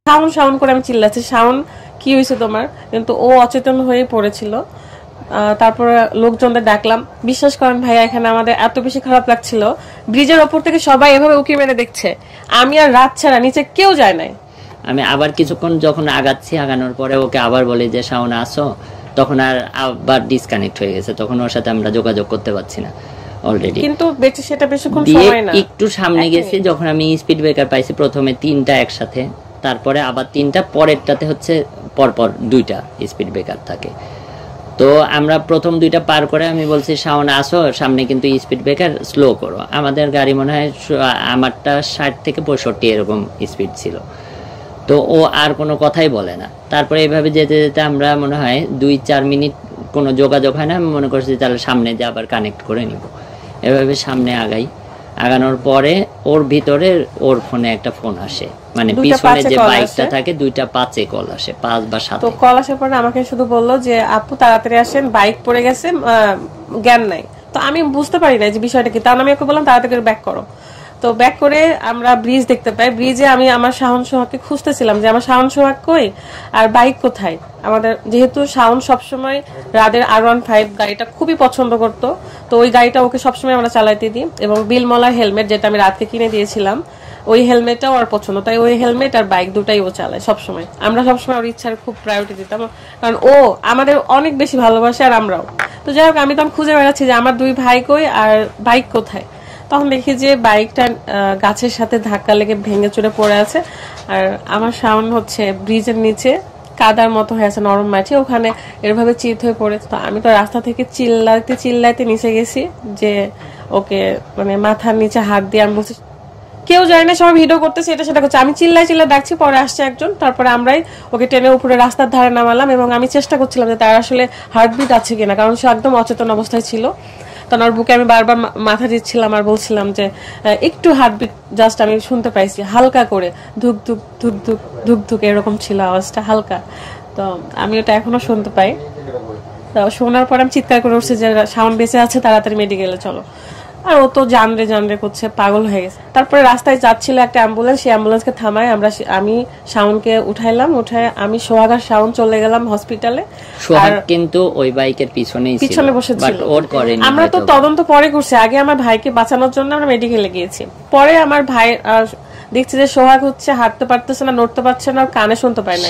শাওন শাওন করে আমি চিল্লাচ্ছি, শাওন কি হয়েছে তোমার, কিন্তু ও অচেতন হয়ে পড়েছিল। তারপরে লোকজনদের ডাকলাম। বিশ্বাস করেন ভাইয়া, এখানে আমাদের এত বেশি খারাপ লাগছিল, ব্রিজের ওপর থেকে সবাই এভাবে উকি মেরে দেখছে, আমি আর রাত ছাড়া নিচে কেউ যায় নাই। আমি আবার কিছুক্ষণ যখন আগাচ্ছি, আগানোর পরে ওকে আবার বলি যে শাওন আসো, তখন আর আবার ডিসকানেক্ট হয়ে গেছে, তখন ওর সাথে আমরা যোগাযোগ করতে পারছি না অলরেডি। কিন্তু সেটা বেশিক্ষণ সময় না। একটু সামনে গেছি যখন আমি স্পিড ব্রেকার পাইছি, প্রথমে 3টা একসাথে, তারপরে আবার 3টা, পরেরটাতে হচ্ছে পরপর 2টা স্পিড ব্রেকার থাকে। তো আমরা প্রথম 2টা পার করে আমি বলছি শাওন আসো, সামনে কিন্তু স্পিড ব্রেকার স্লো করো। আমাদের গাড়ি মনে হয় আমারটা 60 থেকে 65 এরকম স্পিড ছিল। তো ও আর কোনো কথাই বলে না। তারপরে এইভাবে যেতে যেতে আমরা মনে হয় 2-4 মিনিট কোনো যোগাযোগ হয় না, আমি মনে করছি তাহলে সামনে যে আবার কানেক্ট করে নিব। এভাবে সামনে আগাই, আগানোর পরে ওর ভিতরে ওর ফোনে একটা ফোন আসে, মানে পিছনে যে বাইকটা থাকে 2টা 5-এ কল আসে, 5 বা 7। তো কল আসার পরে আমাকে শুধু বললো যে আপু তাড়াতাড়ি আসেন, বাইক পড়ে গেছে, জ্ঞান নাই। তো আমি বুঝতে পারি না যে বিষয়টা কি, তাহলে আমি ওকে বললাম তাড়াতাড়ি ব্যাক করো। তো ব্যাক করে আমরা ব্রিজ দেখতে পাই। ব্রিজে আমি আমার শাওন সোহাগকে খুঁজতেছিলাম যে আমার শাওন সোহাগ কই আর বাইক কোথায়। আমাদের যেহেতু শাওন সবসময় রাদের R15 গাড়িটা খুবই পছন্দ করতো, তো ওই গাড়িটা ওকে সবসময় আমরা চালাইতে দিই, এবং বিলমলা হেলমেট যেটা আমি রাতকে কিনে দিয়েছিলাম ওই হেলমেটটাও ওর পছন্দ, তাই ওই হেলমেট আর বাইক দুটাই ও চালায় সবসময়। আমরা সবসময় ওর ইচ্ছার খুব প্রায়োরিটি দিতাম, কারণ ও আমাদের অনেক বেশি ভালোবাসে আর আমরাও। তো যাই হোক, আমি তখন খুঁজে বেড়াচ্ছি যে আমার 2 ভাই কই আর বাইক কোথায়। তখন দেখি যে বাইকটা গাছের সাথে ধাক্কা লেগে ভেঙে চুরে পড়ে আছে, আর আমার শাওন হচ্ছে ব্রিজের নিচে কাদার মতো হয়ে আছে, নরম মাটি, ওখানে এরভাবে চিত হয়ে পড়েছে। তো আমি তো রাস্তা থেকে চিল্লাইতে চিল্লাইতে নিচে গেছি যে ওকে মানে মাথার নিচে হাত দিয়ে, আমি বলছি কেউ যায় না, সবাই ভিডিও করতেছে, এটা সেটা করছে, আমি চিল্লাই চিল্লাই ডাকছি। পরে আসছে একজন, তারপরে আমরাই ওকে টেনে উপরে রাস্তার ধারে নামালাম, এবং আমি চেষ্টা করছিলাম যে তার আসলে হার্টবিট আছে কিনা, কারণ সে একদম অচেতন অবস্থায় ছিল। তখন ওর বুকে আমি বারবার মাথা দিচ্ছিলাম আর বলছিলাম যে একটু হার্টবিট জাস্ট আমি শুনতে পাইছি হালকা করে, ধুক ধুক ধুক ধুক ধুক ধুক এরকম ছিল আওয়াজটা হালকা। তো আমি ওটা এখনো শুনতে পাই। তো শোনার পর আমি চিৎকার করে উঠছি যে শাওন বেঁচে আছে, তাড়াতাড়ি মেডিকেলে চলো। আর ও তো জানরে জানরে করছে, পাগল হয়ে গেছে। তারপরে রাস্তায় যাচ্ছিল একটা অ্যাম্বুলেন্স, সেই অ্যাম্বুলেন্সকে থামায় আমি শাওনকে উঠাইলাম, উঠায় আমি সোহাগ আর শাওন চলে গেলাম হসপিটালে। সোহাগ কিন্তু ওই বাইকের পিছনে বসেছিল, ওর করেনি। আমরা তো তদন্ত পরে করছি, আগে আমার ভাইকে বাঁচানোর জন্য আমরা মেডিকেলে গিয়েছি। পরে আমার ভাই দেখছি যে সোহাগ হচ্ছে হাঁটতে পারতেছে না, নড়তে পারছে না, কানে শুনতে পায় না।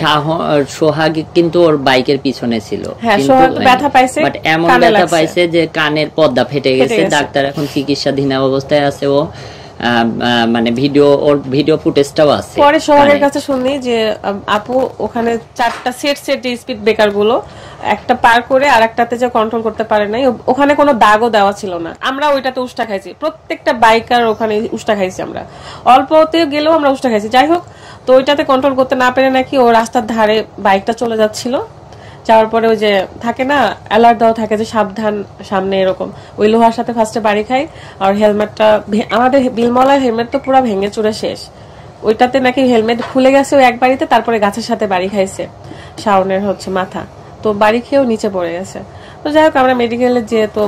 সোহাগ কিন্তু ওর বাইকের পিছনে ছিল, হ্যাঁ সোহাগ ব্যথা পাইছে, বাট এমন ব্যথা পাইছে যে কানের পর্দা ফেটে গেছে। ডাক্তার এখন চিকিৎসাধীন অবস্থায় আছে। ও মানে ভিডিও ফুটেজটাও আছে। পরে সোহাগের কাছে শুনি যে আপু ওখানে 4টা সেট স্পিড ব্রেকার গুলো একটা পার করে আর একটাতে যে কন্ট্রোল করতে পারে নাই, ওখানে কোনো দাগও দেওয়া ছিল না। আমরা ওইটাতে উষ্টা খাইছি, প্রত্যেকটা বাইকার ওখানে উষ্টা খাইছি, আমরা অল্পতে গেলেও আমরা উষ্টা খাইছি। যাই হোক, তো ওইটাতে কন্ট্রোল করতে না পেরে নাকি ও রাস্তার ধারে বাইকটা চলে যাচ্ছিল। যাওয়ার পরে ওই যে থাকে না অ্যালার্ট দেওয়া থাকে যে সাবধান সামনে, এরকম ওই লোহার সাথে ফার্স্টে বাড়ি খাই। আর হেলমেটটা, আমাদের বিলমলার হেলমেট তো পুরো ভেঙে চুরে শেষ, ওইটাতে নাকি হেলমেট খুলে গেছে ওই এক বাড়িতে, তারপরে গাছের সাথে বাড়ি খাইছে শাওনের হচ্ছে মাথা, তো বাড়ি খেয়েও নিচে পড়ে গেছে। তো যাই হোক, আমরা মেডিকেলে যেয়ে তো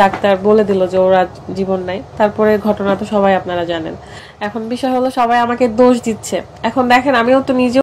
ডাক্তার বলে দিল যে ওরা জীবন নাই। তারপরে ঘটনা তো সবাই আপনারা জানেন। এখন বিষয় হলো সবাই আমাকে দোষ দিচ্ছে। এখন দেখেন, আমিও তো নিজে